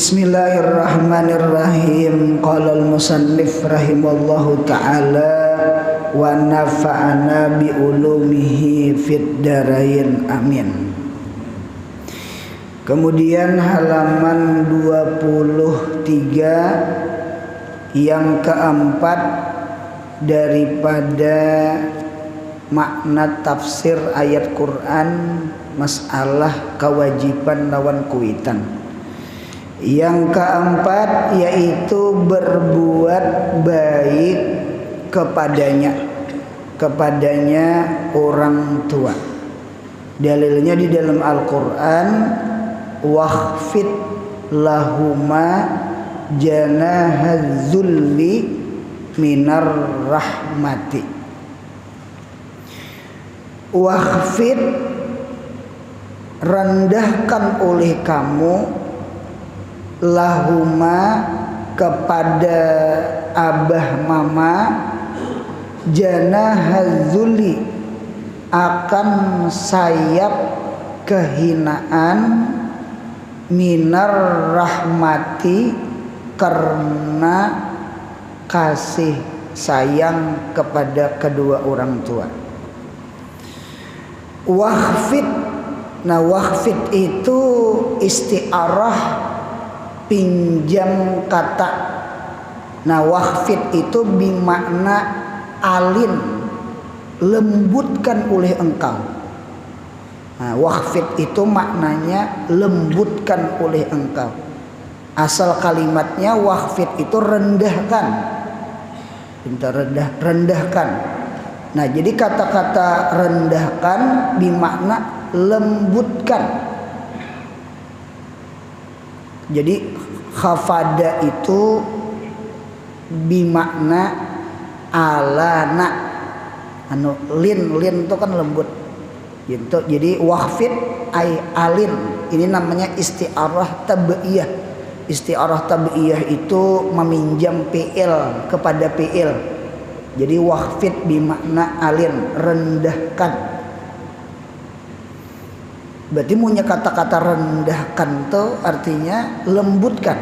Bismillahirrahmanirrahim. Qala al-musannif rahimallahu ta'ala wa nafa'ana bi ulumihi fid darain amin. Kemudian halaman 23 yang keempat daripada makna tafsir ayat Quran, masalah kewajiban lawan kuitan. Yang keempat yaitu berbuat baik kepadanya orang tua. Dalilnya di dalam Al-Quran, wakhfid lahuma janahadzulli minar rahmati. Wakhfid, rendahkan oleh kamu, lahuma, kepada abah mama, janahadzulli, akan sayap kehinaan, minar rahmati, karena kasih sayang kepada kedua orang tua. Wakhfid, nah wakhfid itu isti'arah, pinjam kata. Nah wakhfid itu bermakna alin, lembutkan oleh engkau. Nah wakhfid itu maknanya lembutkan oleh engkau. Asal kalimatnya wakhfid itu rendahkan, rendahkan. Nah jadi kata-kata rendahkan bermakna lembutkan. Jadi khafada itu bimakna alana, lin itu kan lembut gitu. Jadi wakhfid ay alin, ini namanya isti'arah tabi'iyah. Isti'arah tabi'iyah itu meminjam fi'il kepada fi'il. Jadi wakhfid bimakna alin, rendahkan. Berarti punya kata-kata rendahkan itu artinya lembutkan.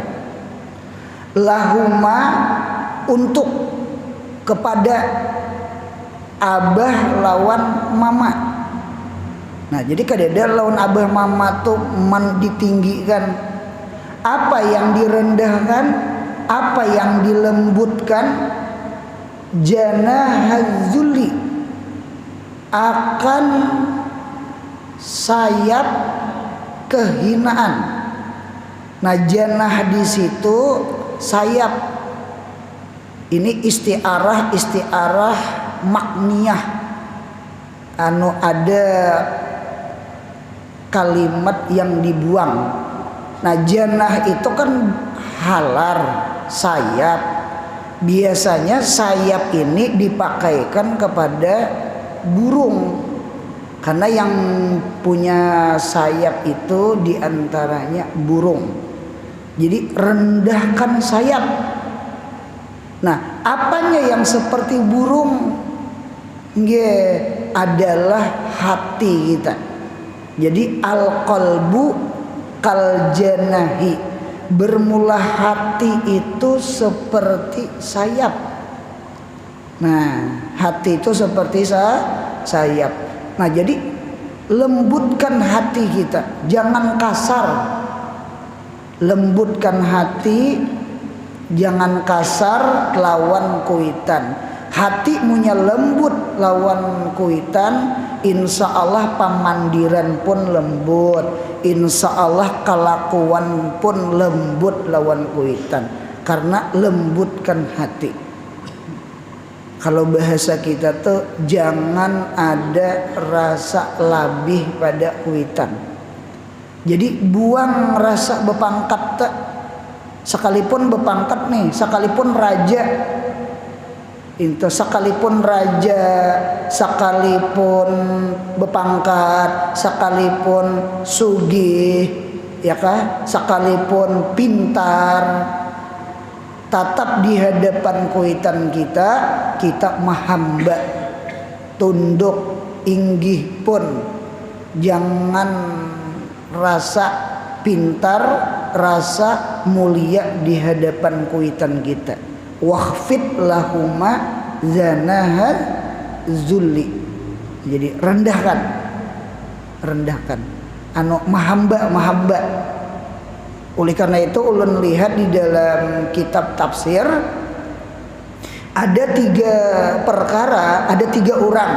Lahuma, untuk, kepada abah lawan mama. Nah jadi kadang lawan abah mama tuh ditinggikan. Apa yang direndahkan, apa yang dilembutkan, janahadzulli, akan sayap kehinaan. Nah janah di situ sayap. Ini isti'arah makniyah. Ada kalimat yang dibuang. Nah janah itu kan halar, sayap. Biasanya sayap ini dipakaikan kepada burung. Karena yang punya sayap itu diantaranya burung. Jadi rendahkan sayap. Nah, apanya yang seperti burung? Adalah hati kita. Jadi al-qalbu kal janahi, bermula hati itu seperti sayap. Nah, hati itu seperti sayap. Nah jadi lembutkan hati kita, jangan kasar. Lembutkan hati, jangan kasar lawan kuitan. Hati punya lembut lawan kuitan, insya Allah pamandiran pun lembut, insya Allah kelakuan pun lembut lawan kuitan. Karena lembutkan hati. Kalau bahasa kita tuh jangan ada rasa labih pada kuitan. Jadi buang rasa bepangkat tuh. Sekalipun bepangkat nih, sekalipun raja. Itu sekalipun raja, sekalipun bepangkat, sekalipun sugih, ya kah? Sekalipun pintar, tetap di hadapan kuitan kita mahamba, tunduk, inggih pun. Jangan rasa pintar rasa mulia di hadapan kuitan kita. Wakhfid lahuma zanahal zulli. Jadi rendahkan anu mahamba. Oleh karena itu ulun lihat di dalam kitab tafsir ada 3 perkara, ada 3 orang.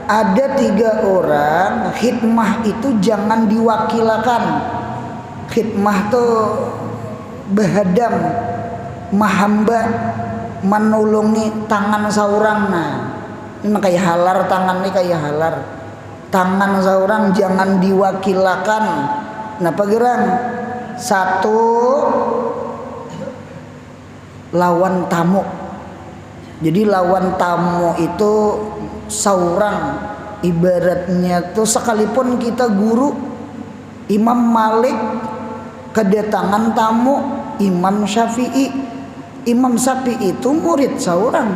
Ada 3 orang khidmah itu jangan diwakilakan. Khidmah tuh behadam, mahamba, menolongi tangan saurang. Nah, ini kayak halar, tangan ini kayak halar. Tangan saurang jangan diwakilakan. Nah, pagerang 1 lawan tamu. Jadi lawan tamu itu saurang, ibaratnya tuh sekalipun kita guru Imam Malik kedatangan tamu Imam Syafi'i. Imam Syafi'i itu murid saurang.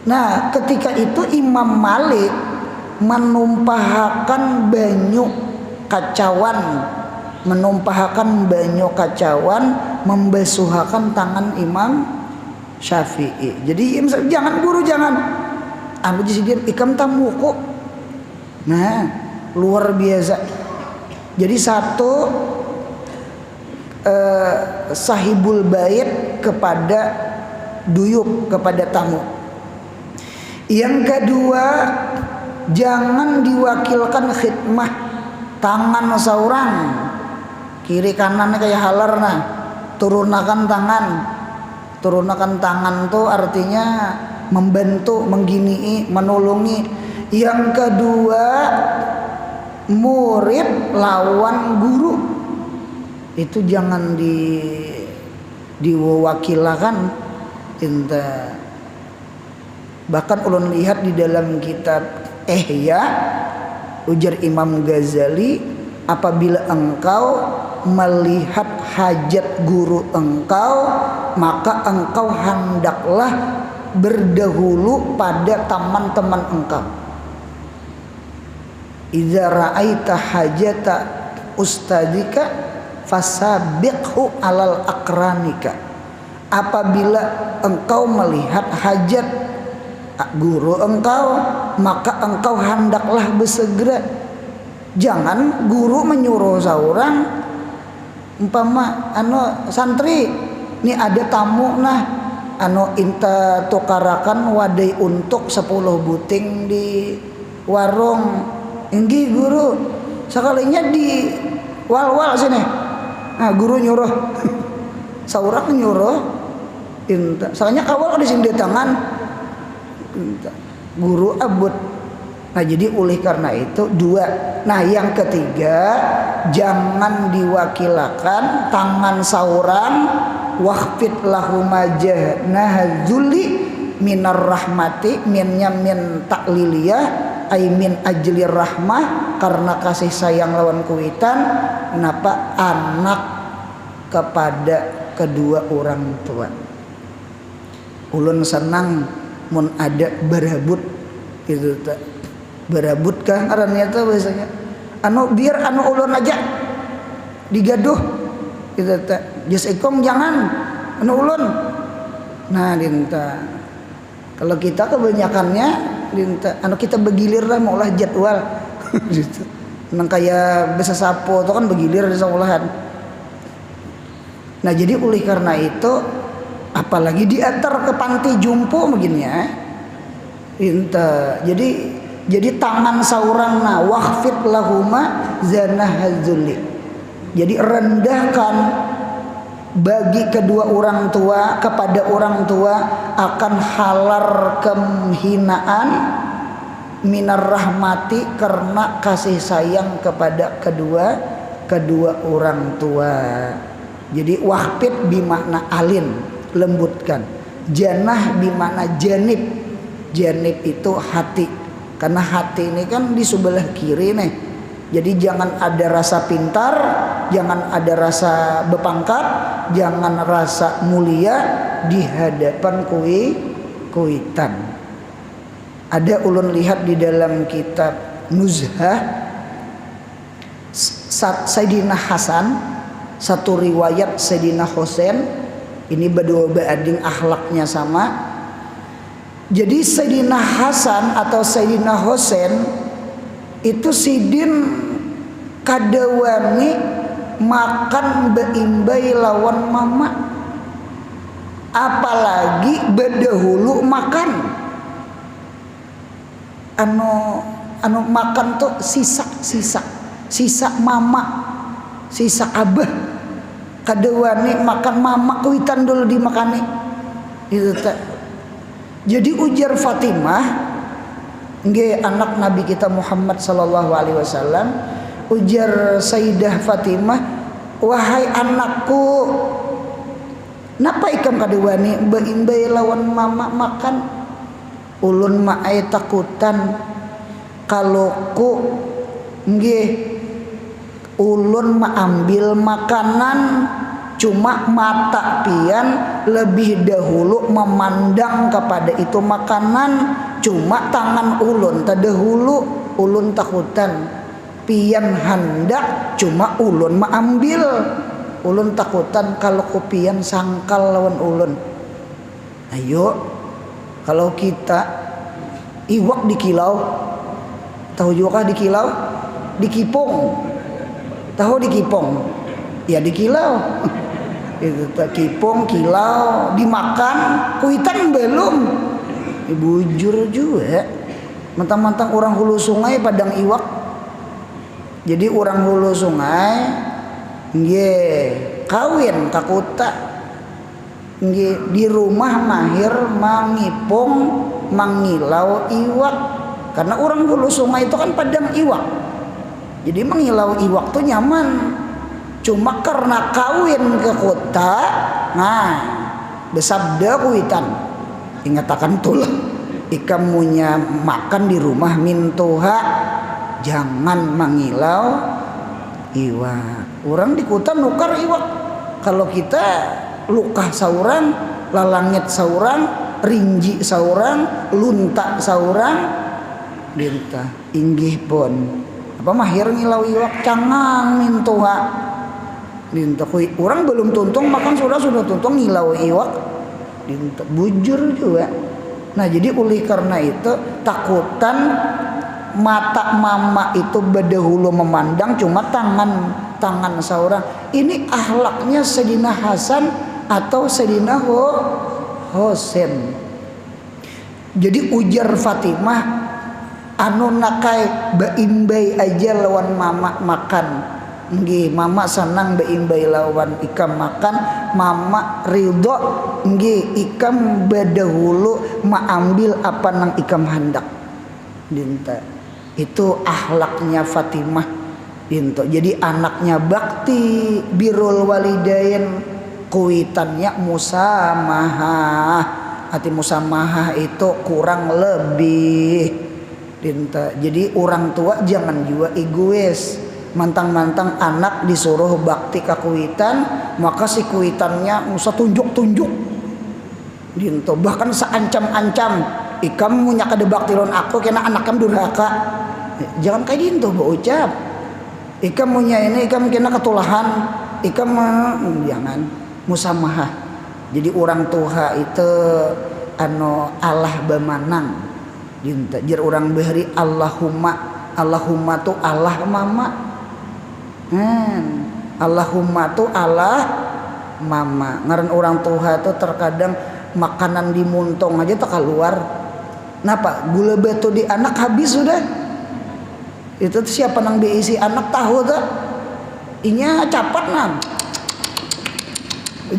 Nah, ketika itu Imam Malik menumpahkan banyu kacauan, membasuhakan tangan Imam Syafi'i. Jadi jangan guru, jangan anu jisidir ikam tamuku. Nah, luar biasa. Jadi 1 sahibul bait kepada duyuk, kepada tamu. Yang kedua, jangan diwakilkan khidmah tangan saurang. Kiri kanannya kayak halar. Nah, turunakan tangan tuh artinya membantu, mengginii, menolongi. Yang kedua, murid lawan guru itu jangan diwakilakan. Bahkan ulun lihat di dalam kitab Ihya, ujar Imam Ghazali, apabila engkau melihat hajat guru engkau, maka engkau hendaklah berdahulu pada teman-teman engkau. Idza ra'aita hajata ustadika fasabiqhu alal akranika. Apabila engkau melihat hajat guru engkau, maka engkau hendaklah bersegera. Jangan guru menyuruh seorang, umpama santri, ini ada tamu nah, inta tukarakan wadai untuk 10 buting di warung. Inggi guru, sekalinya di wal-wal sini. Nah, guru nyuruh, seorang nyuruh, inta. Soalnya awal di sini tangan. Guru abut. Nah, jadi oleh karena itu 2. Nah, yang ketiga, jangan diwakilakan tangan saurang. Wakhfid lahuma janahadzulli minar rahmati. Minnya min takliliyah, ay min ajli rahmah, karena kasih sayang lawan kuitan. Kenapa? Anak kepada kedua orang tua. Ulun senang mun ada berabut gitu tak, berabut kah arannya tuh biasanya biar ulun aja digaduh gitu tak, just ikom jangan ulun. Nah, dinta kalau kita kebanyakannya dinta kita begilir lah maulah jadwal gitu. Nang kayak besa sapo itu kan begilir di sekolahan. Nah, jadi oleh karena itu apalagi diantar ke panti jompo begini ya. Jadi tangan saurang na wakhfid lahuma zanahadzulli. Jadi rendahkan bagi kedua orang tua, kepada orang tua akan halar kehinaan minar rahmati, karena kasih sayang kepada kedua orang tua. Jadi wakhfid bimakna alin, lembutkan. Janah bimakna janib. Janib itu hati. Karena hati ini kan di sebelah kiri nih. Jadi jangan ada rasa pintar, jangan ada rasa berpangkat, jangan rasa mulia di hadapan kuitan. Ada ulun lihat di dalam kitab Nuzhah, Sayyidina Hasan Satu riwayat Sayyidina Husain, ini berdua beading akhlaknya sama. Jadi Sayyidina Hasan atau Sayyidina Husain itu sidin kadawani makan beimbai lawan mama, apalagi berdahulu makan anu makan tuh sisa mama, sisa abah, kadawani makan mama kuitan dulu dimakani itu tak. Jadi ujar Fatimah, nggih anak Nabi kita Muhammad sallallahu alaihi wasallam, ujar Sayyidah Fatimah, wahai anakku, napa ikam kadewani beimbai lawan mama makan? Ulun ma'ai takutan kalau ku nggih ulun ambil makanan, cuma mata pian lebih dahulu memandang kepada itu makanan, cuma tangan ulun terdahulu ulun takutan pian hendak cuma ulun ambil, ulun takutan kalau ku pian sangkal lawan ulun. Ayo kalau kita iwak di kilau, tahu juga di kilau, di kipong, tahu di kipong, ya di kilau. Itu kipong kilau dimakan kuitan belum, bujur juga. Mentang-mentang orang hulu sungai padang iwak. Jadi orang hulu sungai, nggih kawin kakuta. Nggih di rumah mahir mangipong mangilau iwak, karena orang hulu sungai itu kan padang iwak. Jadi mengilau iwak tuh nyaman. Cuma karena kawin ke kota, nah besabda kuitan ingatakan tulah ikam munya makan di rumah mintuha jangan mengilau iwak. Orang di kota nukar iwak. Kalau kita lukah saurang, lalangit saurang, rinji saurang, lunta saurang, dinta inggih pun apa mahir ngilau iwak cangang mintuha. Dinta kui orang belum tuntung makan sudah tuntung ngilau iwak, dinta bujur juga. Nah jadi oleh karena itu takutan mata mama itu berdahulu memandang cuma tangan seorang. Ini akhlaknya Sayyidina Hasan atau Sayyidina Husain. Jadi ujar Fatimah, anu nakai beimbai aja lawan mama makan. Nggih mama senang beimbai lawan ikam makan, mama ridho nggih ikam berdahulu ambil apa nang ikam hendak. Dinta itu akhlaknya Fatimah dinta. Jadi anaknya bakti birrul walidain, kuitannya musamahah. Arti musamahah itu kurang lebih dinta. Jadi orang tua jangan juga egois. Mantang-mantang anak disuruh bakti ke kuitan, maka si kuitannya usah tunjuk-tunjuk dinto, bahkan seancam-ancam ikam munya kada bakti lawan aku kena anakam durhaka. Jangan kayak dinto berucap ikam munya ini ikam kena ketulahan ikam jangan musamahah. Jadi orang tua itu Allah bemanang dinto. Jar orang bahari Allahumma tu Allah mama. Allahumma tu Allah mama. Ngaran orang tua itu terkadang makanan dimuntong aja tak keluar. Napa? Gula batu di anak habis sudah. Itu siapa nang diisi anak tahu tuh. Inya capat nang.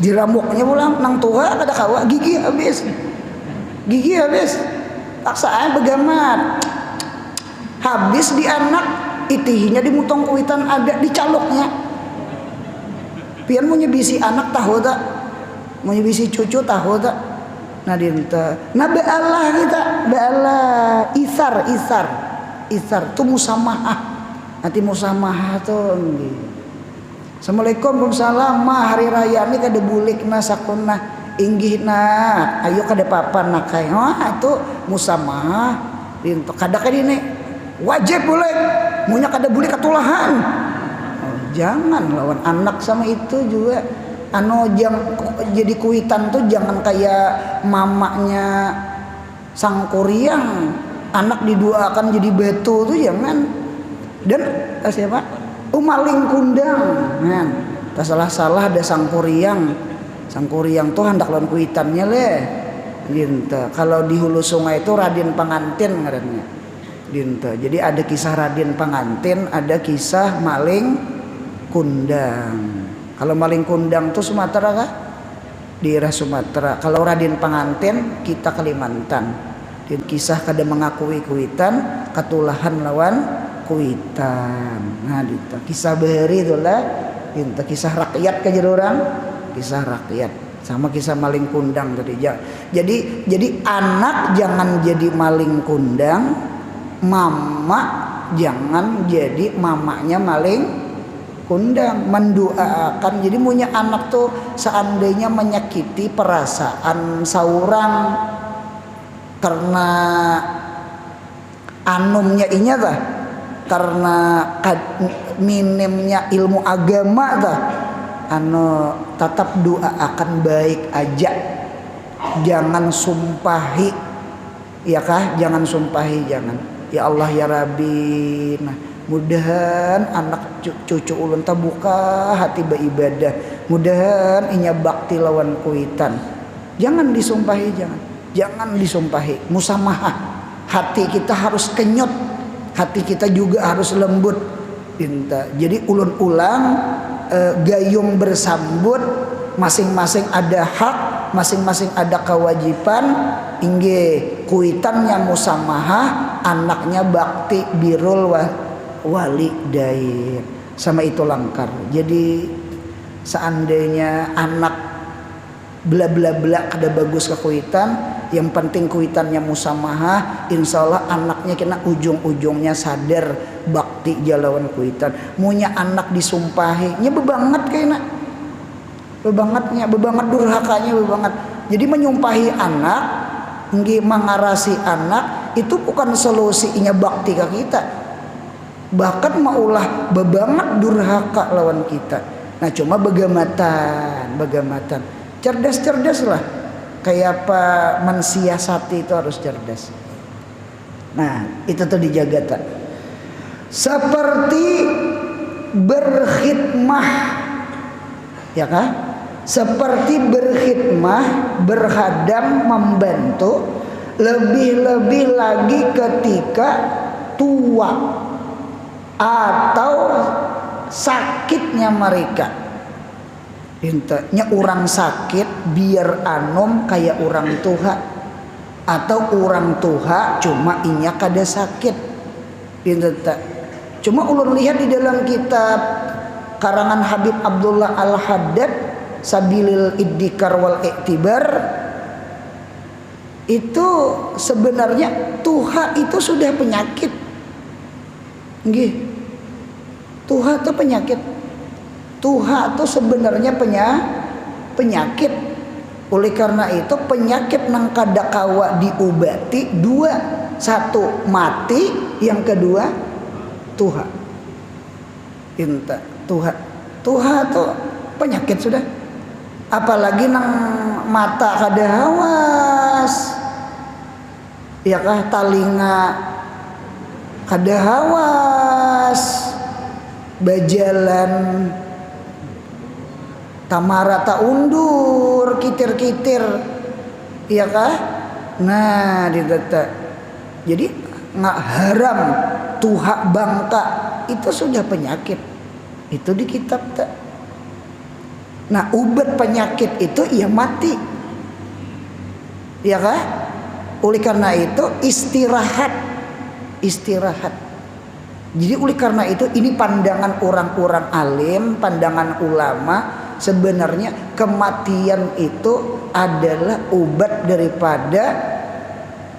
Diramuknya pulang nang tua kada kawa gigi habis. Gigi habis. Paksaan begamat. Habis di anak itihinya dimuntong kuitan ada di caloknya. Pian mau nyebisi anak tahu tak? Mau nyebisi cucu tahu tak? Nah dinta. Nah be'alah kita, be'alah isar tu musamahah. Nanti musamahah tuh. Assalamualaikum warahmatullahi wabarakatuh. Hari raya ini kada bulik na sakuna inggih na. Ayo kada papan nak kay. Wah itu musamahah. Dinta kada kadi ni. Wajib boleh munya kada boleh ketulahan jangan lawan anak sama itu juga jadi kuitan tuh jangan kayak mamanya sang Kuryang, anak diduakan jadi batu tuh jangan. Dan siapa? Maling kundang. Nah, tak salah-salah ada sang Kuryang. Sang Kuryang tuh hendak lawan kuitannya leh. Dinta. Kalau di hulu sungai itu Raden Panganten ngarannya. Dinta. Jadi ada kisah Raden Panganten, ada kisah maling kundang. Kalau maling kundang tuh Sumatera kah? Daerah Sumatera. Kalau Raden Panganten kita Kalimantan. Dan kisah kada mengakui kuitan, katulahan lawan kuitan. Nah, dinta. Kisah bahari itulah. Dinta. Kisah rakyat ke orang, kisah rakyat. Sama kisah maling kundang tadi. Jadi anak jangan jadi maling kundang, mama jangan jadi mamanya maling kundang. Mendoakan. Jadi punya anak tuh seandainya menyakiti perasaan seorang karena anumnya inya tah, karena minimnya ilmu agama tah, tetap doa akan baik aja, jangan sumpahi, ya kah? Jangan sumpahi, jangan. Ya Allah ya Rabbi, nah mudahan anak cucu ulun buka hati beribadah, mudahan inya bakti lawan kuitan. Jangan disumpahi, jangan disumpahi. Musamahah, hati kita harus kenyot, hati kita juga harus lembut. Jadi ulun ulang gayung bersambut, masing-masing ada hak, masing-masing ada kewajiban. Ingge kuitannya musamahah, anaknya bakti birrul walidain, sama itu langkar. Jadi seandainya anak bla bla bla kada bagus ke kuitan, yang penting kuitannya musamahah, insya Allah anaknya kena ujung-ujungnya sadar bakti jalawan kuitan. Munya anak disumpahi nya bebanget kayaknya, bebanget durhakanya bebanget. Jadi menyumpahi anak, nggih mengarasi anak itu bukan solusinya bakti ke kita, bahkan maulah bebanget durhaka lawan kita. Nah cuma begamatan cerdas lah, kayak apa mensiasati itu harus cerdas. Nah itu tuh dijaga tak, seperti berkhidmah, ya kah? Seperti berkhidmah, berkhadam, membantu, lebih-lebih lagi ketika tua atau sakitnya mereka. Intanya orang sakit biar anom kayak orang tua, atau orang tua cuma inya kada sakit. Cuma ulun lihat di dalam kitab karangan Habib Abdullah Al-Haddad Sabilil Iddikar wal Iktibar, itu sebenarnya tuha itu sudah penyakit. Nggih. Tuha itu penyakit. Tuha itu sebenarnya penyakit. Oleh karena itu penyakit nang kada kawa diobati dua, satu mati, yang kedua tuha. Inta tuha itu penyakit sudah. Apalagi nang mata kada hawas, ya kah? Talinga kada hawas, bajalan tamara tak undur, kitir-kitir, ya kah? Nah ditata. Jadi nggak haram tuha bangka itu sudah penyakit, itu di kitab tak. Nah obat penyakit itu ia mati, ya kah? Oleh karena itu istirahat. Jadi oleh karena itu ini pandangan orang-orang alim, pandangan ulama, sebenarnya kematian itu adalah obat daripada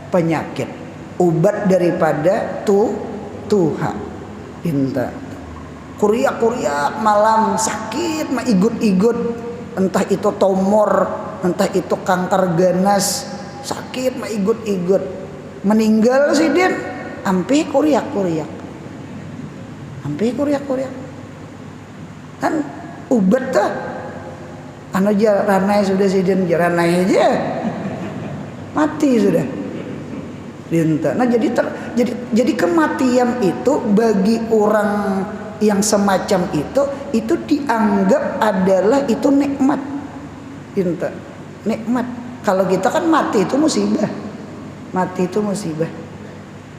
penyakit, obat daripada tuha. Inta kuriak malam sakit mah igut-igut, entah itu tumor, entah itu kanker ganas, sakit mah igut-igut, meninggal sih dia ampe kuriak. kan ubet tuh anu jaranai sudah sidin jaranai aja mati sudah dinta. Nah jadi kematian itu bagi orang yang semacam itu dianggap adalah itu nikmat dinta, nikmat. Kalau kita kan mati itu musibah, mati itu musibah.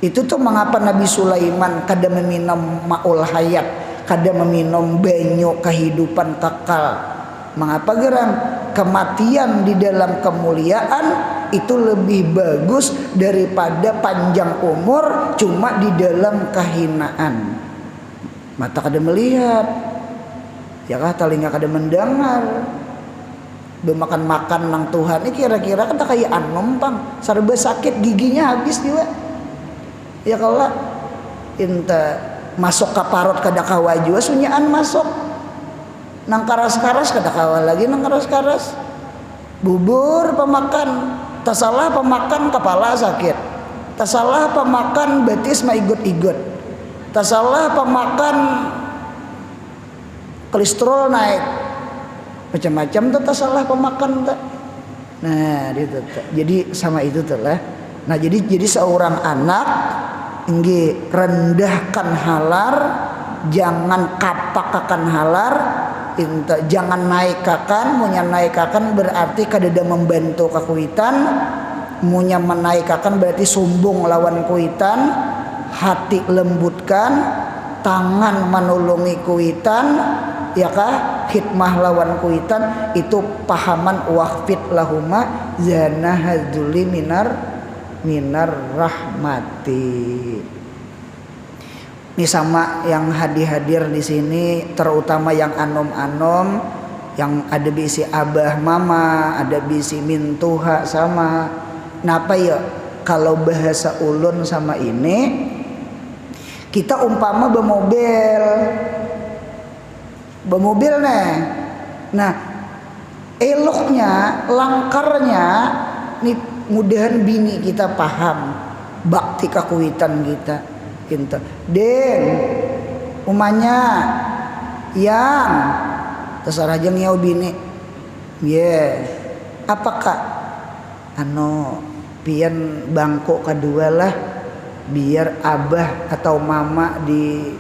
Itu tuh mengapa Nabi Sulaiman kada meminum maul hayat, kada meminum banyu kehidupan kekal. Mengapa gerang? Kematian di dalam kemuliaan itu lebih bagus daripada panjang umur cuma di dalam kehinaan. Mata kada melihat, ya kah telinga kada mendengar, bemakan-makan nang Tuhan. Ini kira-kira kata kayak anom pang, serba sakit giginya habis juga. Ya kalau inta masuk ke parut kada kawa juga sunyaan masuk nang karas-karas kada kawa lagi nang karas-karas bubur pemakan tak salah pemakan kepala sakit, tak salah pemakan betis maigut-igut, tak salah pemakan kolesterol naik, macam-macam tuh tak salah pemakan tak. Nah itu jadi sama itu tuh lah. Nah jadi seorang anak inggi rendahkan halar, jangan kapakakan halar, jangan naikakan. Munya naikakan berarti kadada membantu kakuitan, munya menaikakan berarti sombong lawan kuitan. Hati lembutkan, tangan menulungi kuitan, ya kah khidmah lawan kuitan. Itu pahaman wahfid lahuma zanahadzuli minar rahmati. Ini sama yang hadir di sini, terutama yang anom-anom, yang ada bisi abah mama, ada bisi mintuha sama. Napa ya kalau bahasa ulun sama ini, kita umpama bemobil nih. Nah, eloknya, langkarnya nih mudahan bini kita paham bakti kakuitan kita. Den umanya yang terserah aja ngiau bini apakah pian bangku kedua lah biar abah atau mama di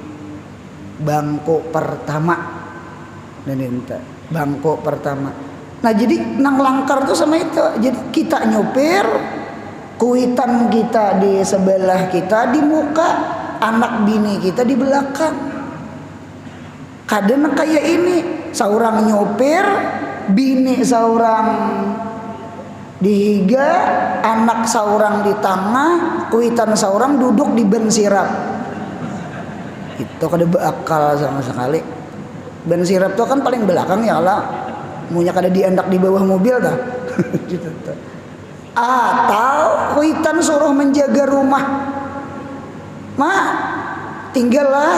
bangku pertama dan minta bangku pertama. Nah jadi nang langkar tuh sama itu, jadi kita nyopir, kuitan kita di sebelah kita di muka, anak bini kita di belakang. Kadang kayak ini, seorang nyopir, bini seorang dihiga, anak seorang di tengah, kuitan seorang duduk di ban sirap. Itu kada beakal sama sekali. Ban sirap itu kan paling belakang ya lah. Munya kada diandak di bawah mobil dah. Gitu tuh. Atau kuitan suruh menjaga rumah. Tinggallah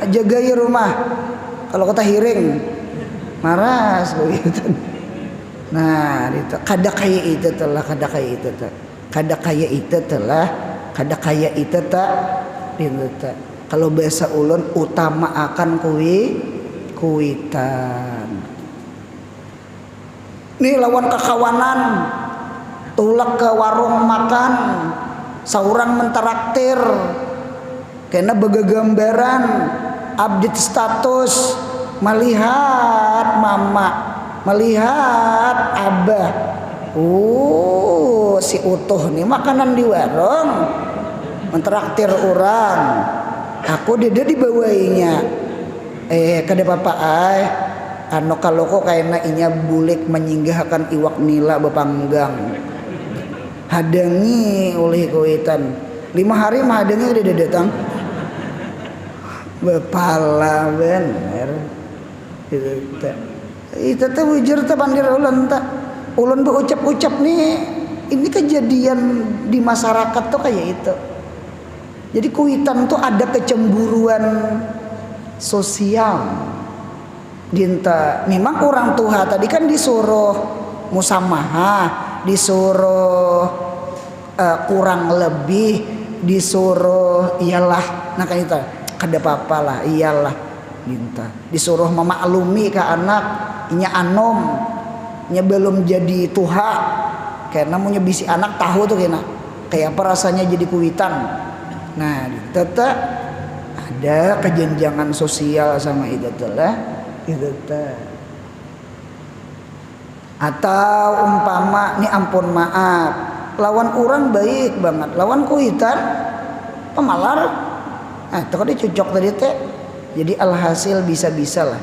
jagai rumah. Kalau kata hiring maras begitu. Nah, itu kada kaya itu telah kada kaya itu tak. Kada kaya itu telah kada kaya itu tak. Itu tak. Kalau bahasa ulun utama akan kuitan. Nih lawan kekawanan, tulak ke warung makan, seorang menteraktir, karena begagambaran, update status, melihat mama, melihat abah. Si utuh nih makanan di warung, menteraktir orang. Aku dede dibawainya. Kada apa-apa kalau kok kayaknya inya bulik menyinggahkan iwak nila bepanggang. Hadangi oleh kuitan 5 hari mah hadangi udah datang. Bepala bener. Itu teh wujur teh pandir ulun teh. Ulun berucap-ucap nih, ini kejadian di masyarakat tuh kayak itu. Jadi kuitan tuh ada kecemburuan sosial. Dinta, memang orang tua tadi kan disuruh musamahah, disuruh kurang lebih, disuruh iyalah, nah kan itu kada apa-apa lah, iyalah. minta disuruh memaklumi ke anak inya anom nya belum jadi tuha karena mau bisi anak tahu tuh kayak apa rasanya jadi kuitan. Nah tetap ada kejenjangan sosial sama itu lah itu teh. Atau umpama nih ampun maaf lawan orang baik banget lawan kuitan pemalar itu kan dicocok tadi teh. Jadi alhasil bisa-bisa lah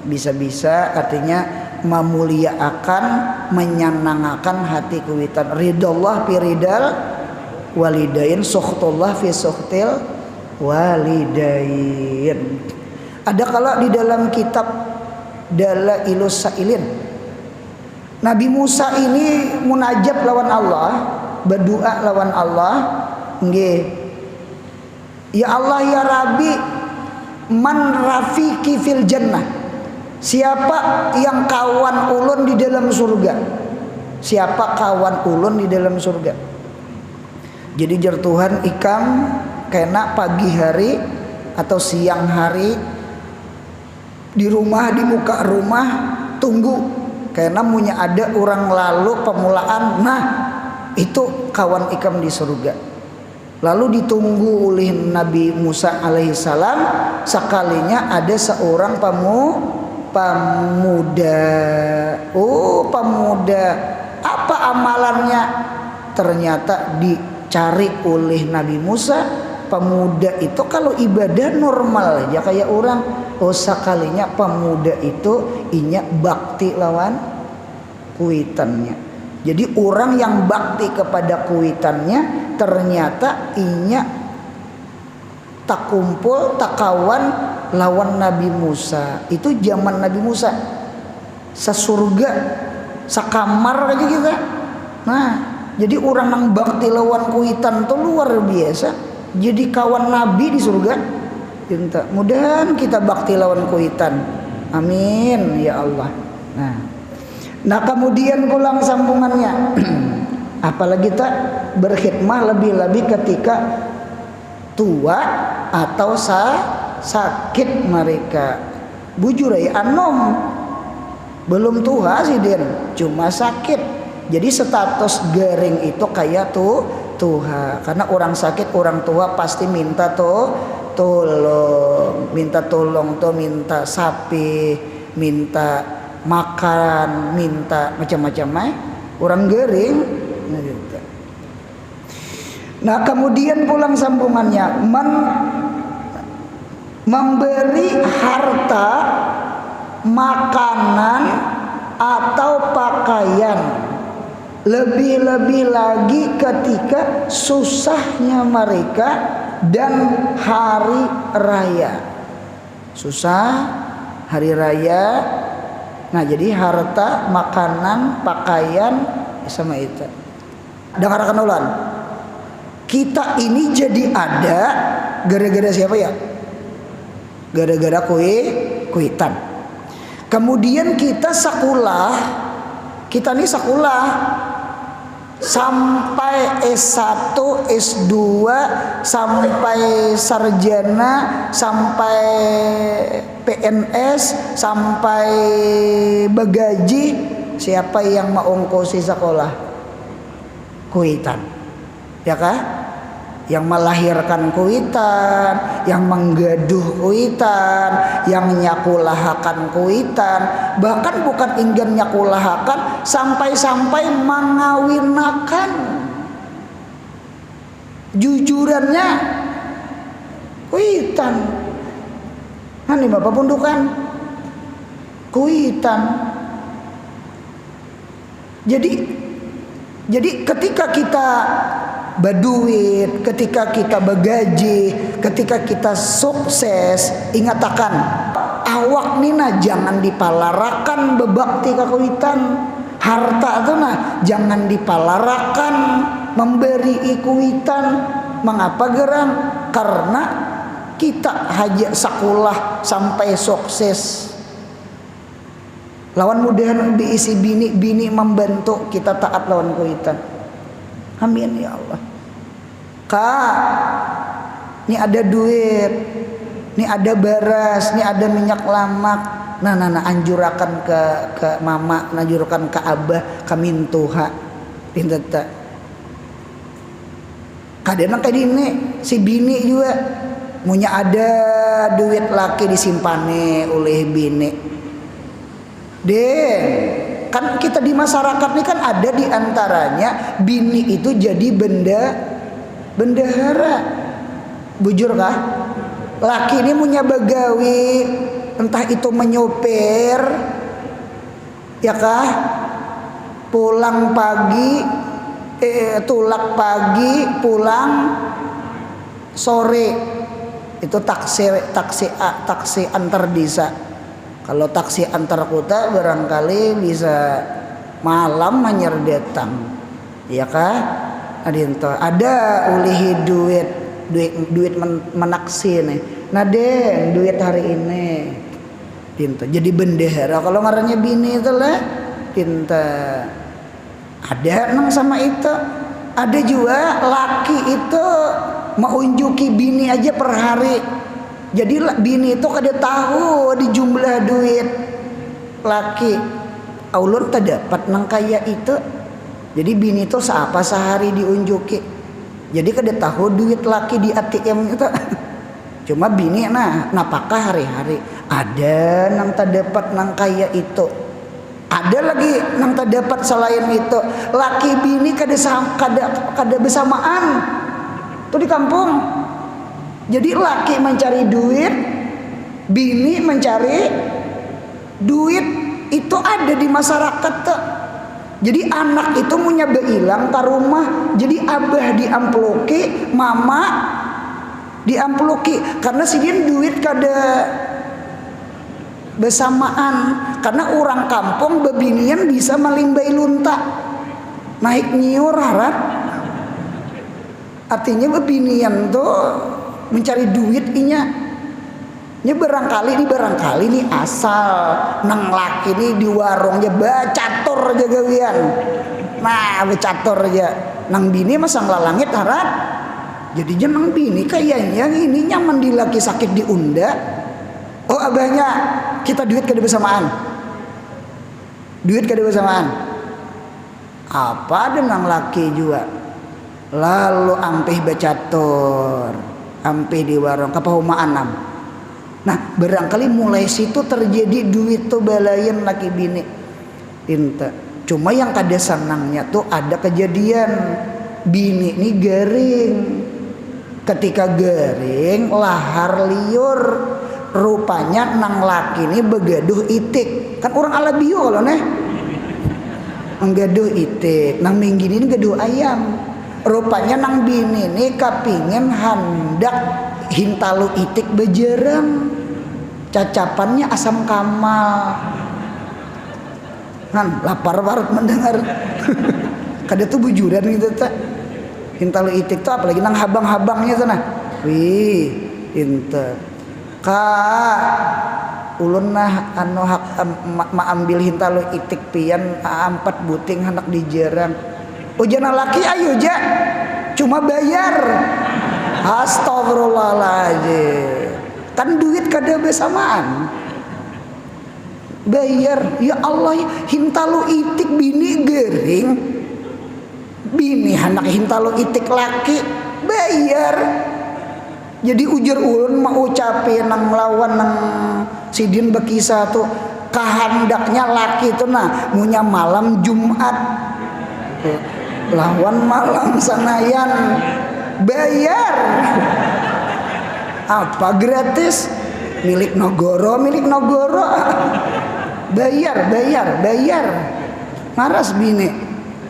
bisa-bisa artinya memuliakan menyenangkan hati kuitan. Ridallah fi ridal walidain sukhtullah fi sukhtil walidain. Ada kalau di dalam kitab Dalailus Sailin Nabi Musa ini munajat lawan Allah, berdoa lawan Allah, nggih. Ya Allah ya Rabbi, man rafiqi fil jannah. Siapa yang kawan ulun di dalam surga? Siapa kawan ulun di dalam surga? Jadi jar Tuhan ikam kena pagi hari atau siang hari di rumah di muka rumah tunggu karena punya ada orang lalu pemulaan, nah itu kawan ikam di surga. Lalu ditunggu oleh Nabi Musa alaihissalam sekalinya ada seorang pemuda. Oh pemuda, apa amalannya? Ternyata dicari oleh Nabi Musa pemuda itu kalau ibadah normal aja kayak orang. Oh sekalinya pemuda itu inya bakti lawan kuitannya. Jadi orang yang bakti kepada kuitannya ternyata inya tak kumpul tak kawan lawan Nabi Musa. Itu zaman Nabi Musa sesurga sakamar aja kita. Nah jadi orang yang bakti lawan kuitan tuh luar biasa. Jadi kawan Nabi di surga. Mudah-mudahan kita bakti lawan kuitan. Amin ya Allah. Nah kemudian pulang sambungannya. Apalagi tak berkhidmah lebih-lebih ketika tua atau sakit mereka. Bujur ya anom belum tua sih Den, cuma sakit. Jadi status garing itu kayak tuha. Karena orang sakit orang tua pasti minta tolong, minta sapi, minta makan, minta macam-macam orang gering. Nah kemudian pulang sambungannya memberi harta, makanan atau pakaian, lebih-lebih lagi ketika susahnya mereka dan hari raya. Susah hari raya. Nah jadi harta, makanan, pakaian sama itu. Dengarkan ulang. Kita ini jadi ada gara-gara siapa ya? Gara-gara kuitan. Kemudian kita sekolah. Kita ini sekolah sampai S1, S2, sampai sarjana, sampai PNS, sampai begaji. Siapa yang mengongkosi sekolah? Kuitan. Ya kah? Yang melahirkan kuitan, yang menggaduh kuitan, yang nyakulahakan kuitan, bahkan bukan ingin nyakulahakan, sampai-sampai mengawinakan. Jujurannya kuitan. Nah ini Bapak pundukan kuitan. Jadi ketika kita berduit, ketika kita begaji, ketika kita sukses, ingatakan awak nina jangan dipalarakan bebakti kakuitan. Harta itu jangan dipalarakan memberi ikuitan. Mengapa geran? Karena kita haja sekolah sampai sukses. Lawan mudahan diisi bini membantu kita taat lawan kuitan. Amin ya Allah. Kak, ini ada duit. nih ada beras, nih ada minyak lamak. Nah anjurakan ke mama, anjurakan ke abah, ka mintuha. Pinten teh. Kadang kayak ini si bini juga munya ada duit laki disimpane oleh bini. Den, kan kita di masyarakat ini kan ada di antaranya bini itu jadi bendahara. Bujur kah? Laki ini punya begawi, entah itu menyopir, ya kah? Pulang pagi, tulak pagi, pulang sore. Itu taksi antar desa. Kalau taksi antar kota barangkali bisa malam hanyar datang, ya kah? Ada ulihi duit menaksi nih. Nah den duit hari ini pinta jadi bendahara. Kalau ngarannya bini itu lah pinta. Ada nang sama itu. Ada juga laki itu mengunjuki bini aja per hari. Jadi bini itu kada tahu di jumlah duit laki. Aulun tak dapat nang kaya itu. Jadi bini itu seapa sehari diunjuki. Jadi kada tahu duit laki di ATM itu. Cuma bini napakah hari-hari. Ada nang tak dapat nang kaya itu. Ada lagi nang tak dapat selain itu. Laki bini kada bersamaan. Itu di kampung. Jadi laki mencari duit, bini mencari duit. Itu ada di masyarakat tuh. Jadi anak itu punya beilang ke rumah. Jadi abah diamploki, mama diamploki. Karena si dia duit kada bersamaan. Karena orang kampung bebinian bisa melimbai lunta, naik nyiur harap. Artinya bebinian tuh mencari duit inya. Ini barangkali nih asal nang laki nih di warungnya bacatur aja gawian. Nah bacatur aja. Nang bini masang lalangit harap. Jadinya nang bini kayaknya ini nyaman di laki sakit diunda. Oh abahnya kita duit kada bersamaan. Duit kada bersamaan. Apa ada nang laki juga. Lalu ampih bacatur. Ampih di warung kapahuma anam. Nah barangkali mulai situ terjadi duit tuh balayan laki bini. Inta. Cuma yang kada senangnya tuh ada kejadian bini ini garing. Ketika garing lahar liur. Rupanya nang laki ini begaduh itik. Kan orang ala bio kalau nih menggaduh itik. Nang minggini ini gaduh ayam. Rupanya nang bini ini kapingin hendak hintalu itik bejerang. Cacapannya asam kamal. Kan lapar banget mendengar. Kada tuh bujuran gitu tak. Hintalu itik tuh apalagi nang habang-habangnya sana. Wih, inter. Kak ulun nah anu hak ambil hintalu itik pian ampat buting hendak dijerang. Ujana laki ayo ja. Cuma bayar. Astagfirullahaladzim. Kan duit kada bersamaan. Bayar. Ya Allah, hintalu itik bini gering. Bini anak hintalu itik laki bayar. Jadi ujar ulun mau ucapin nang melawan nang sidin bekisah tuh kehendaknya laki itu nah munya malam Jumat lawan malam sanayan bayar. Apa gratis? Milik Nogoro bayar. Maras bini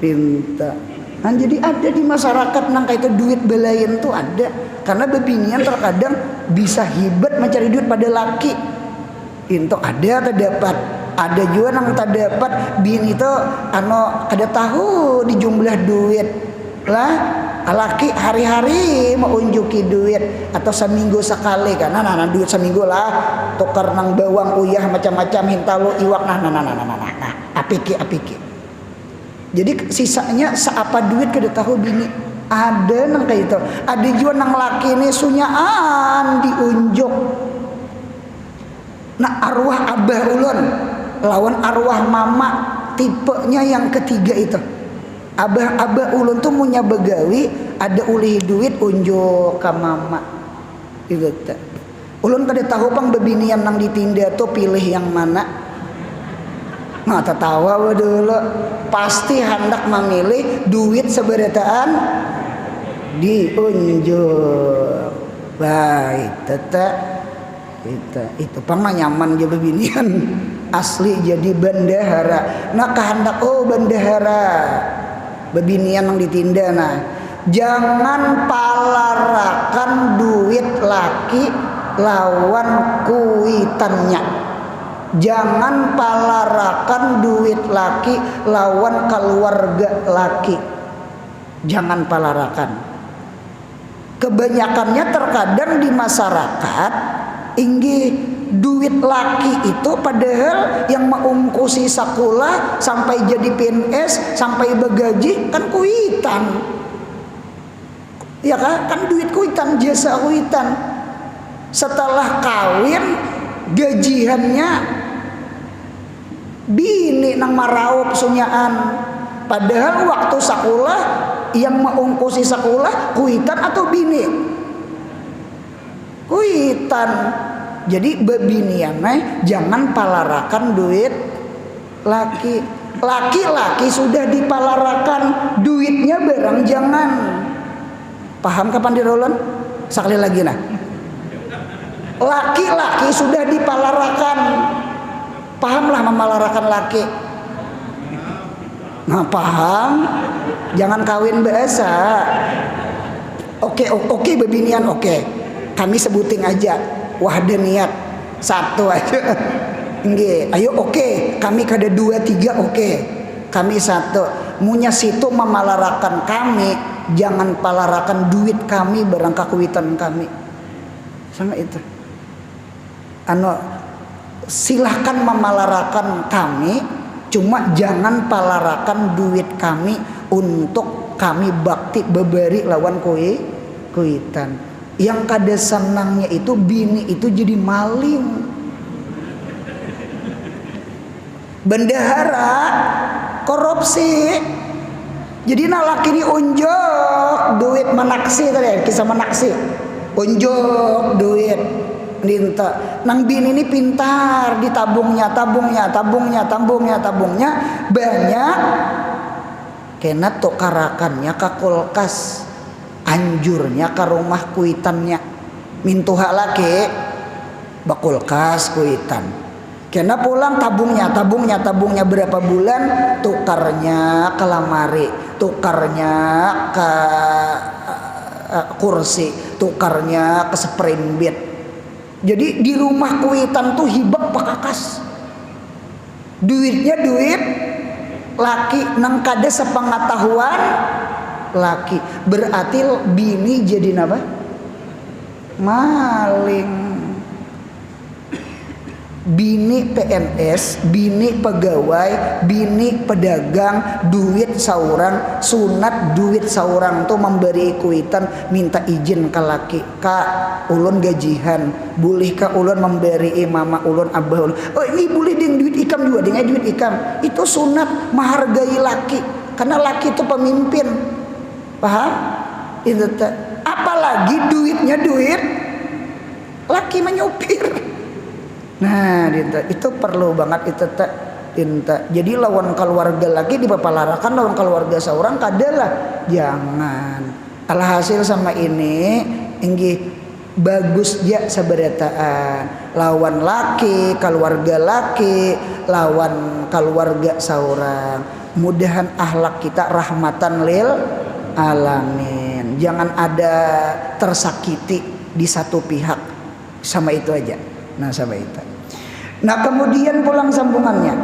pinta. Nah, jadi ada di masyarakat nang kayak itu duit belayan tuh ada. Karena bebinian terkadang bisa hibat mencari duit pada laki. Itu ada terdapat. Ada juga nang tak dapat bini itu kada tahu di jumlah duit. Lah laki hari-hari mau unjuki duit atau seminggu sekali kan. Nah duit seminggu lah tukar nang bawang uyah macam-macam hintalu iwak nah apiki. Jadi sisanya seapa duit kada tahu bini. Ada nang kayak itu. Ada juga nang laki ini sunyaan diunjuk Nah arwah abah ulun lawan arwah mama tipenya yang ketiga itu. Abah ulun tuh punya begawi, ada ulih duit unjuk ke mama gitu. Ulun kada tahu pang bebinian nang ditinda tuh pilih yang mana. Nah tertawa dulu pasti hendak memilih duit seberataan diunjuk. Baik tetap itu pang nyaman je bebinian asli jadi bendahara. Nah kehendak bendahara bebinian yang ditinda. Nah jangan palarakan duit laki lawan kuitannya. Jangan palarakan duit laki lawan keluarga laki. Jangan palarakan. Kebanyakannya terkadang di masyarakat inggi duit laki itu padahal yang mengungkusi sekolah sampai jadi PNS sampai begaji kan kuitan. Ya kan duit kuitan, jasa kuitan. Setelah kawin gajiannya bini nang maraup sunyaan. Padahal waktu sekolah yang mengungkusi sekolah kuitan atau bini? Kuitan. Jadi bebinian jangan palarakan duit laki. Laki-laki sudah dipalarakan, duitnya barang jangan. Paham kapan dirolon? Sekali lagi nah. Laki-laki sudah dipalarakan. Pahamlah memalarakan laki. Nah paham. Jangan kawin biasa. Oke bebinian oke. Kami sebutin aja. Wahdaniat satu aja. Nggih, ayo oke. Kami kada 2 3 oke. Kami satu. Munya situ memalarakan kami, jangan palarakan duit kami barang kakuitan kami. Sama itu. Silahkan memalarakan kami, cuma jangan palarakan duit kami untuk kami bakti bebari lawan kuitan. Yang kada senangnya itu bini itu jadi maling. Bendahara korupsi. Jadi laki ini unjuk duit menaksi tadi, kisah menaksi. Unjuk duit minta. Nang bini ini pintar, ditabungnya banyak. Kena tukarakannya ke kulkas, anjurnya ke rumah kuitannya. Mintuha laki bakulkas kuitan. Kena pulang tabungnya berapa bulan, tukarnya ke lamari, tukarnya ke kursi, tukarnya ke sprint bed. Jadi di rumah kuitan tuh hibak pakakas. Duitnya duit laki, nang kada sepengetahuan laki. Berarti bini jadi apa? Maling. Bini PNS, bini pegawai, bini pedagang, duit saurang, sunat duit saurang tuh memberi kuitan, minta izin ke laki. Kak, ulun gajihan, boleh kak ulun memberi mama ulun, abah ulun. Oh ini boleh ding duit ikam juga, ding duit ikam. Itu sunat menghargai laki, karena laki itu pemimpin. Paham? Itu apalagi duitnya duit laki menyupir. Nah, itu perlu banget itu tinta. Jadi lawan keluarga lagi dipapalarakan, lawan keluarga seorang kadalah jangan. Alhasil sama ini inggi bagus ya seberataan. Lawan laki, keluarga laki, lawan keluarga seorang. Mudahan akhlak kita rahmatan lil alamin. Jangan ada tersakiti di satu pihak. Sama itu aja. Nah, sama itu. Nah kemudian pulang sambungannya.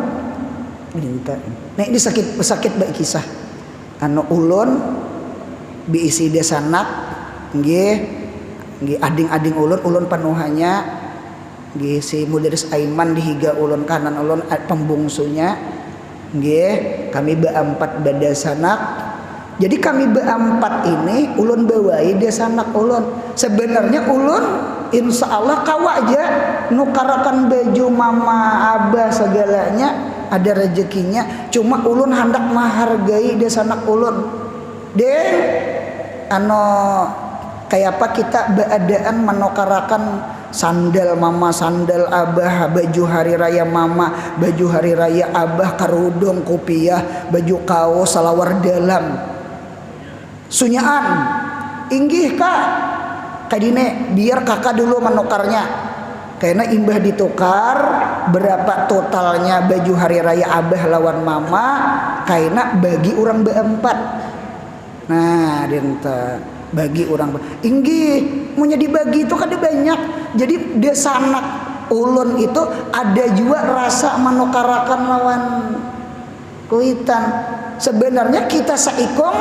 Nah ini sakit baik kisah. Ulun biisi desanak, nggih ading-ading ulun penuhannya, nggih si Mudaris Aiman dihiga ulun kanan ulun pembungsunya, nggih kami beempat badasanak. Jadi kami beempat ini ulun bawai desanak ulun. Sebenarnya ulun insya Allah kawa aja nukarakan baju mama abah segalanya, ada rezekinya, cuma ulun hendak menghargai desa anak ulun deh kayak apa kita beadaan menukarakan sandal mama sandal abah, baju hari raya mama baju hari raya abah, kerudung kopiah, baju kaos salawar dalam sunyaan inggih kak kadine biar kakak dulu menukarnya karena imbah ditukar berapa totalnya baju hari raya abah lawan mama karena bagi orang berempat. Nah denta bagi orang inggih mau dibagi itu kan banyak, jadi desa anak ulun itu ada juga rasa menukarakan lawan kuitan. Sebenarnya kita saikong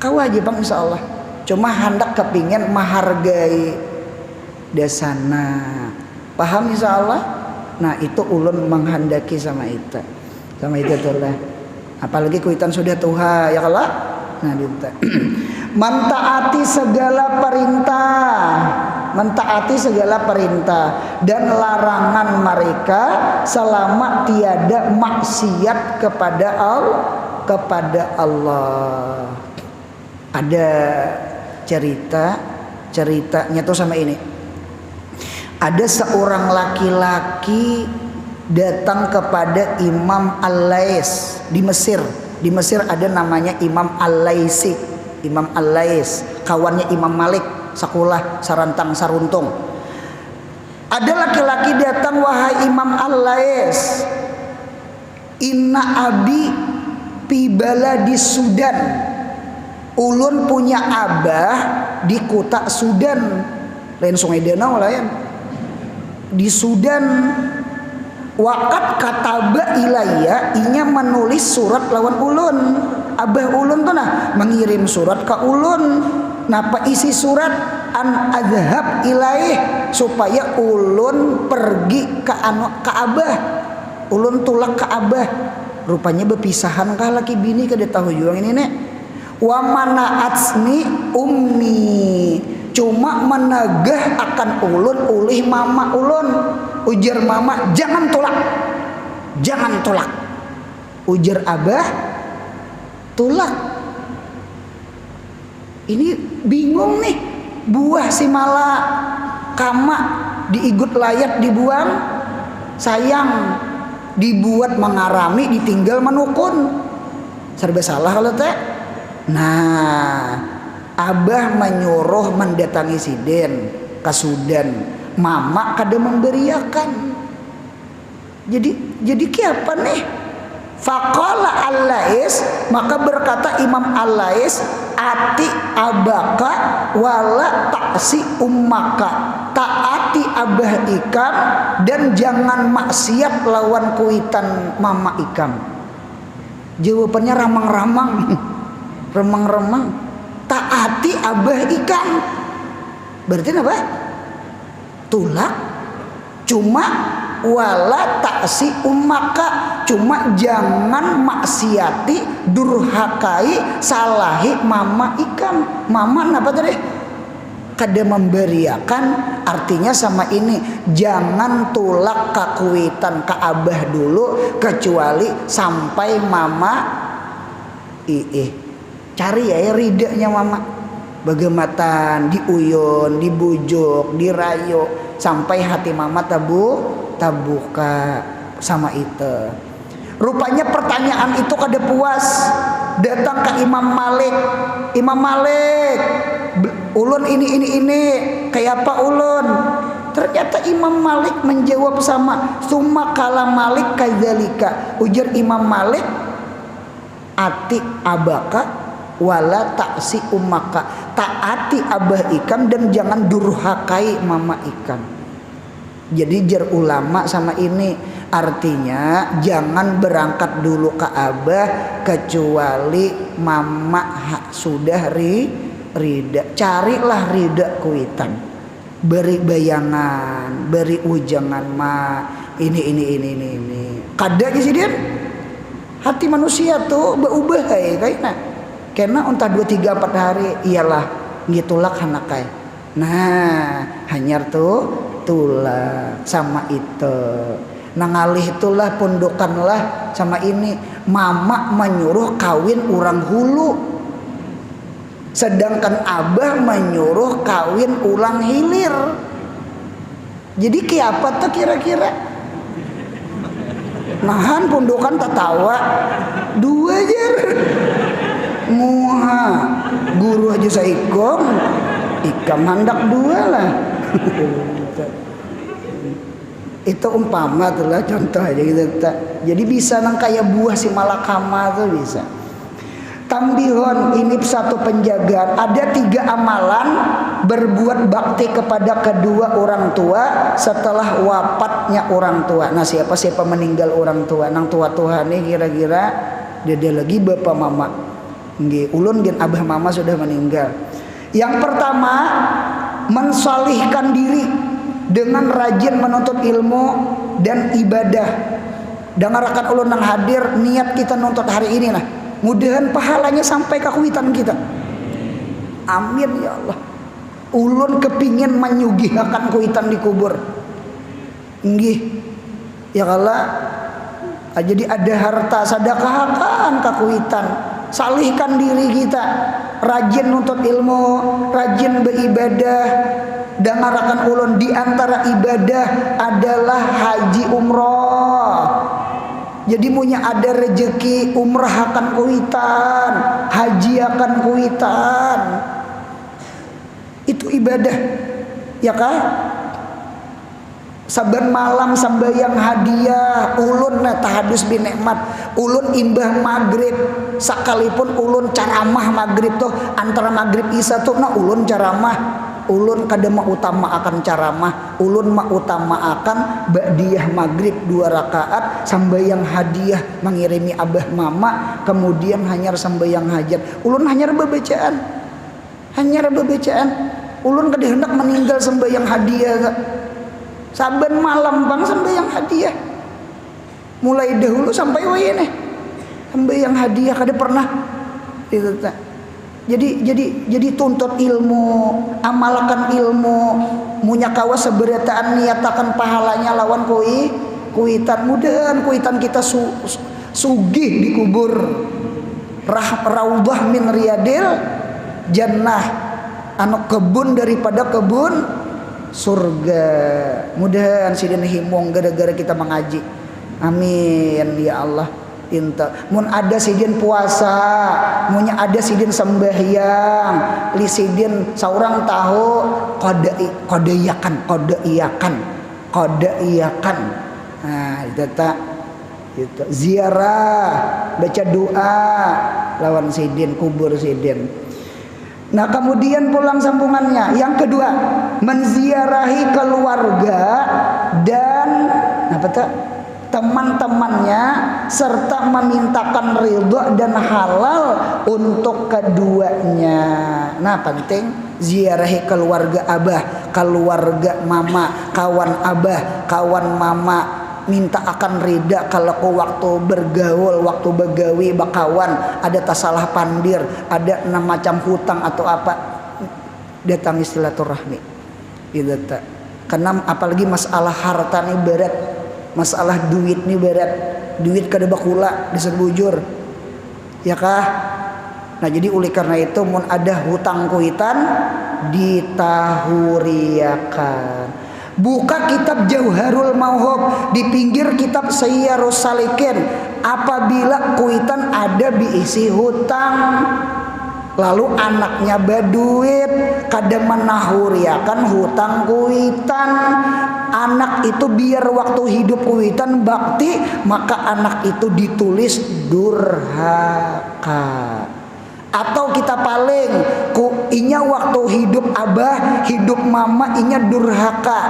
kawajibang insya Allah, cuma hendak kepingin menghargai desana, paham insya Allah. Nah itu ulun menghendaki sama itu tuh lah, apalagi kuitan sudah tuha ya kalau nah dinta mentaati segala perintah dan larangan mereka selama tiada maksiat kepada Allah. Ada ceritanya tuh sama ini. Ada seorang laki-laki datang kepada Imam Al-Lais di Mesir. Di Mesir ada namanya Imam Al-Laisi. Imam Al-Lais, kawannya Imam Malik, sekolah sarantang saruntung. Ada laki-laki datang, wahai Imam Al-Lais, inna abi pibala di Sudan. Ulun punya abah di kota Sudan, lain Sungai Danau lain. Di Sudan, wakat kataba ilayya, inya menulis surat lawan ulun. Abah ulun tuh nah mengirim surat ke ulun. Napa isi surat? An adhab ilaih, supaya ulun pergi ke abah. Ulun tulak ke abah. Rupanya berpisahan kah laki bini kada tahu juang ini nek. Wa mana'atsni ummi, cuma menegah akan ulun ulih mama ulun. Ujar mama jangan tolak, ujar abah tolak. Ini bingung nih, buah si mala kama diigut layat dibuang, sayang dibuat mengarami ditinggal menukun, serba salah kalau teh. Nah abah menyuruh mendatangi siden ke Sudan, mama kada memberiakan. Jadi kiapa nih? Faqala Al-Lais, maka berkata Imam Al-Lais, ati abaka wala taksi ummaka, taati abah ikam dan jangan maksiat lawan kuitan mama ikam. Jawabannya ramang-ramang, remang-remang. Taati abah ikam berarti apa? Tulak, cuma wala taksi ummaka, cuma jangan maksiati durhakai salahi mama ikam. Mama apa tadi? Kada memberiakan, artinya sama ini, jangan tulak kakuitan ka abah dulu kecuali sampai mama cari ya ridanya mama. Bagematan, diuyun, dibujuk, dirayu sampai hati mama tabuka sama itu. Rupanya pertanyaan itu kada puas, datang ke Imam Malik. Imam Malik, ulun ini kayak apa ulun? Ternyata Imam Malik menjawab sama, summa kala Malik kadzalika. Ujar Imam Malik, ati abaka wala taksi ummaka, taati abah ikam dan jangan durhakai mama ikam. Jadi jar ulama sama ini, artinya jangan berangkat dulu ke abah kecuali mama sudah rida. Carilah rida kuitan, beri bayangan, beri ujangan ini. Kada kisiden hati manusia tuh berubah kayaknya. Karena entah 2, 3, 4 hari iyalah ngitulak hanakai. Nah hanyar tuh tulah sama itu. Nah ngalih itulah pundukanlah sama ini. Mama menyuruh kawin orang hulu, sedangkan abah menyuruh kawin ulang hilir. Jadi kiapa tuh kira-kira? Nahan pundukan tertawa dua jar muha guru aja saikong ikam handak dua lah. Itu umpama tuh lah contoh aja gitu. Jadi bisa nang kayak buah si malakama tuh bisa. Tambihon, ini satu penjagaan. Ada 3 amalan berbuat bakti kepada kedua orang tua setelah wafatnya orang tua. Nah siapa meninggal orang tua? Nang tua Tuhan nih kira-kira dia lagi bapak mama. Nggih, ulun gen abah mama sudah meninggal. Yang pertama, mensalihkan diri dengan rajin menuntut ilmu dan ibadah. Dengarkan ulun nang hadir, niat kita nuntut hari ini lah. Mudahan pahalanya sampai ke kuitan kita. Amin ya Allah. Ulun kepingin menyugihakan kuitan di kubur. Nggih. Ya Allah. Jadi ada harta sedekahkan ke kuitan. Salihkan diri kita. Rajin nuntut ilmu, rajin beribadah. Dengarkan ulun, di antara ibadah adalah haji umroh. Jadi punya ada rezeki umrah akan kuitan, haji akan kuitan. Itu ibadah. Ya kah? Saban malam sambayang hadiah, ulun tahadus bin nikmat, ulun imbah maghrib, sekalipun ulun caramah maghrib tuh antara maghrib isya tuh ulun caramah. Ulun kada utama akan caramah, ulun utama akan ba'diyah maghrib 2 rakaat sambayang hadiah mengirimi abah mama, kemudian hanyar sambayang hajat. Ulun hanyar bebacaan. Ulun kada hendak meninggal sambayang hadiah. Saben malam bang sambayang hadiah. Mulai dahulu sampai wayene. Sambayang hadiah kada pernah itu tak. Jadi tuntut ilmu, amalkan ilmu, munya kawa seberataan niatakan pahalanya lawan kuitan. Mudahan kuitan kita sugih di kubur. Raudhah min riyadil jannah, anu kebun daripada kebun surga. Mudahan sidin himong gara-gara kita mengaji. Amin ya Allah. Inta mun ada sidin puasa, munnya ada sidin sembahyang, li sidin saurang tahu kodaiyakan. Nah itu tak itu ziarah, baca doa lawan sidin, kubur sidin. Nah kemudian pulang sambungannya yang kedua, menziarahi keluarga dan apa tak teman-temannya serta memintakan ridho dan halal untuk keduanya. Nah penting ziarahi keluarga abah, keluarga mama, kawan abah, kawan mama, minta akan rida kalau waktu bergaul, waktu begawi bakawan ada tasalah pandir, ada 6 macam hutang atau apa, datang silaturahmi. Itu tak. Kenam apalagi masalah harta nih berat. Masalah duit nih berat, duit kada bakula disebujur, ya kah? Nah jadi oleh karena itu mun ada hutang kuitan ditahuriakan. Buka kitab Jauharul Mauhub, di pinggir kitab Sayyarus Salikin, apabila kuitan ada diisi hutang, lalu anaknya berduit kada menahuriakan hutang kuitan. Anak itu biar waktu hidup kuitan bakti, maka anak itu ditulis durhaka. Atau kita paling inya waktu hidup abah, hidup mama inya durhaka.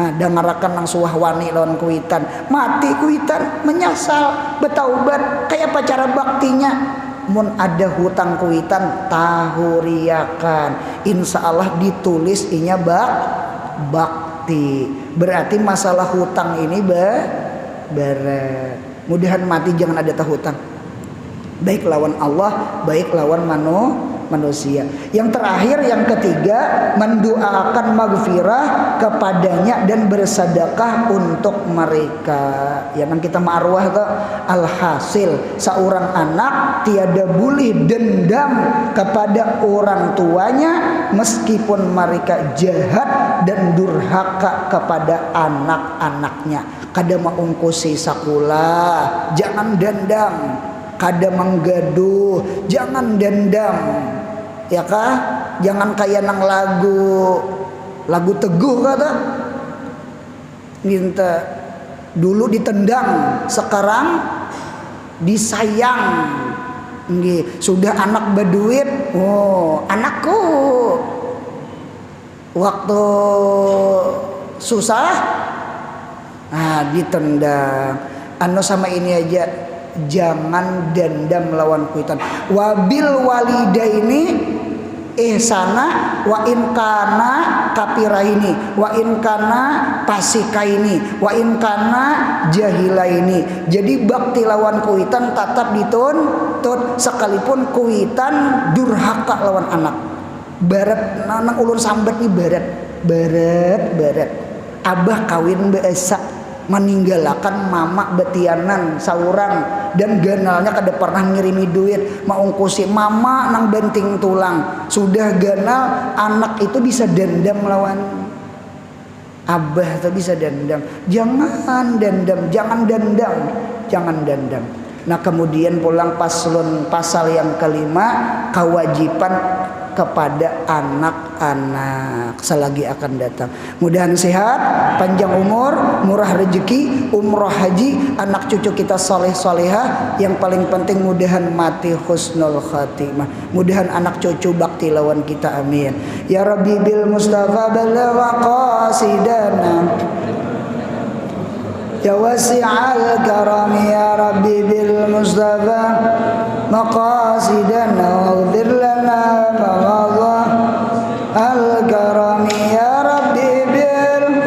Nah, dengarkan nang suah wani lawan kuitan, mati kuitan menyesal, betaubat, kayak apa cara baktinya? Mun ada hutang kuitan tahuriakan, insya Allah ditulis inya bakti. Berarti masalah hutang ini berat. Mudahan mati jangan ada hutang. Baik lawan Allah, baik lawan manusia. Yang terakhir, yang ketiga, mendoakan maghfirah kepadanya dan bersedekah untuk mereka. Ya kan kita marwah ke alhasil seorang anak tiada boleh dendam kepada orang tuanya meskipun mereka jahat dan durhaka kepada anak-anaknya. Kada mengungkusi sakulah, jangan dendam. Kada menggaduh, jangan dendam. Ya kah? Jangan kayak nang lagu Teguh kata. Minta dulu ditendang, sekarang disayang. Nggih, sudah anak berduit, oh, anakku. Waktu susah, nah ditendang. Anu sama ini aja, jangan dendam melawan kuitan. Wabil walidaini ihsana wa in kana kapiraini wa in kana pasikaini wa in kana jahilaini. Jadi bakti lawan kuitan tetap dituntut sekalipun kuitan durhaka lawan anak. Barat nang ulun sambat nih barat. Abah kawin beesa meninggalkan mama betianan saurang dan ganalnya kada pernah ngirimi duit maungkusi mama nang benting tulang. Sudah ganal anak itu bisa dendam melawan abah tuh bisa dendam. Jangan dendam. Nah kemudian pulang pasal yang kelima, kewajiban kepada anak-anak selagi akan datang. Mudahan sehat, panjang umur, murah rezeki, umroh haji, anak cucu kita soleh solehah. Yang paling penting mudahan mati husnul khatimah. Mudahan anak cucu bakti lawan kita, amin. Ya Rabbi bil Mustafa balagha qasidana. Ya wasi'al karam ya Rabbi bil Mustafa maqasidana waghfir lana ma madha al-karam ya Rabbi bil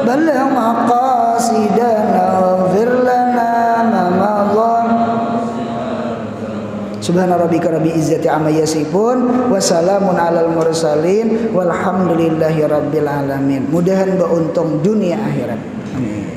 balagh maqasidana waghfir lana ma madha. Subhana rabbika rabbil izzati amma yasifun wa salamun alal mursalin walhamdulillahi rabbil alamin. Mudahan beruntung dunia akhirat. Amin.